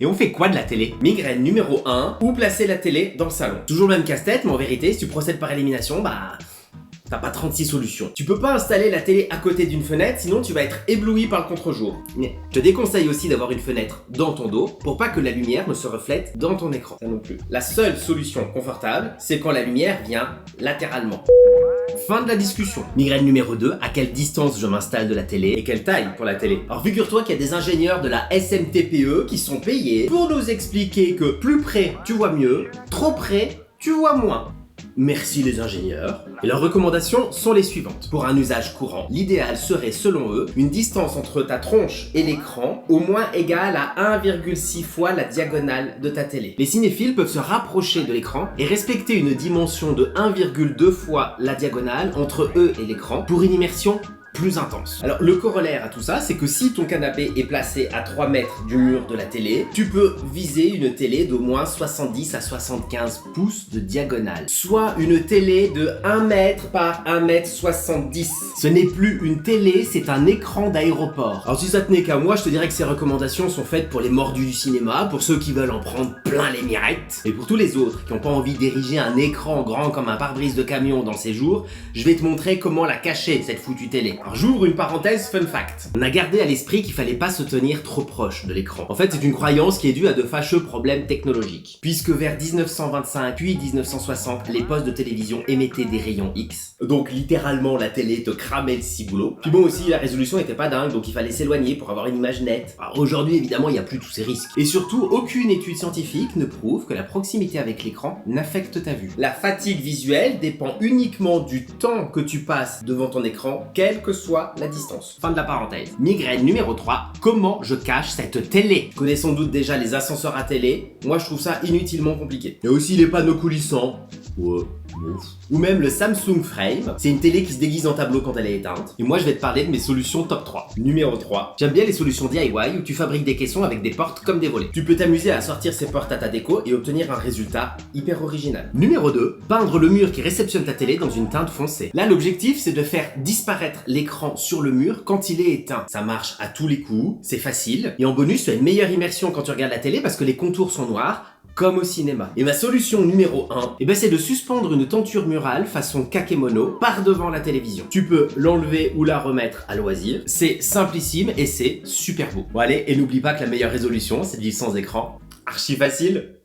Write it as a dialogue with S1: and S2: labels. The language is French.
S1: Et on fait quoi de la télé? Migraine numéro 1, où placer la télé dans le salon? Toujours le même casse-tête, mais en vérité, si tu procèdes par élimination, t'as pas 36 solutions. Tu peux pas installer la télé à côté d'une fenêtre, sinon tu vas être ébloui par le contre-jour. Je te déconseille aussi d'avoir une fenêtre dans ton dos pour pas que la lumière ne se reflète dans ton écran. Ça non plus. La seule solution confortable, c'est quand la lumière vient latéralement. Fin de la discussion. Migraine numéro 2, à quelle distance je m'installe de la télé et quelle taille pour la télé? Alors figure-toi qu'il y a des ingénieurs de la SMTPE qui sont payés pour nous expliquer que plus près tu vois mieux, trop près tu vois moins. Merci les ingénieurs. Et leurs recommandations sont les suivantes. Pour un usage courant, l'idéal serait selon eux une distance entre ta tronche et l'écran au moins égale à 1,6 fois la diagonale de ta télé. Les cinéphiles peuvent se rapprocher de l'écran et respecter une dimension de 1,2 fois la diagonale entre eux et l'écran pour une immersion plus intense. Alors le corollaire à tout ça, c'est que si ton canapé est placé à 3 mètres du mur de la télé, tu peux viser une télé d'au moins 70 à 75 pouces de diagonale, soit une télé de 1 mètre par 1 mètre 70. Ce n'est plus une télé, c'est un écran d'aéroport. Alors si ça tenait qu'à moi, je te dirais que ces recommandations sont faites pour les mordus du cinéma, pour ceux qui veulent en prendre plein les mirettes, et pour tous les autres qui n'ont pas envie d'ériger un écran grand comme un pare-brise de camion dans le séjour, je vais te montrer comment la cacher cette foutue télé. Alors j'ouvre une parenthèse fun fact. On a gardé à l'esprit qu'il fallait pas se tenir trop proche de l'écran. En fait, c'est une croyance qui est due à de fâcheux problèmes technologiques. Puisque vers 1925 puis 1960, les postes de télévision émettaient des rayons X. Donc littéralement la télé te cramait le ciboulot. Puis bon aussi, la résolution était pas dingue, donc il fallait s'éloigner pour avoir une image nette. Alors aujourd'hui, évidemment, il n'y a plus tous ces risques. Et surtout, aucune étude scientifique ne prouve que la proximité avec l'écran n'affecte ta vue. La fatigue visuelle dépend uniquement du temps que tu passes devant ton écran, quelle que soit la distance. Fin de la parenthèse. Migraine numéro 3, comment je cache cette télé? Tu connais sans doute déjà les ascenseurs à télé, moi je trouve ça inutilement compliqué. Il y a aussi les panneaux coulissants. Ouais. Ou même le Samsung Frame, c'est une télé qui se déguise en tableau quand elle est éteinte. Et moi je vais te parler de mes solutions top 3. Numéro 3, j'aime bien les solutions DIY où tu fabriques des caissons avec des portes comme des volets. Tu peux t'amuser à sortir ces portes à ta déco et obtenir un résultat hyper original. Numéro 2, peindre le mur qui réceptionne ta télé dans une teinte foncée. Là l'objectif c'est de faire disparaître l'écran sur le mur quand il est éteint. Ça marche à tous les coups, c'est facile. Et en bonus, tu as une meilleure immersion quand tu regardes la télé parce que les contours sont noirs, comme au cinéma. Et ma solution numéro 1, c'est de suspendre une tenture murale façon kakémono par devant la télévision. Tu peux l'enlever ou la remettre à loisir. C'est simplissime et c'est super beau. Bon allez, et n'oublie pas que la meilleure résolution, c'est de vivre sans écran. Archi facile.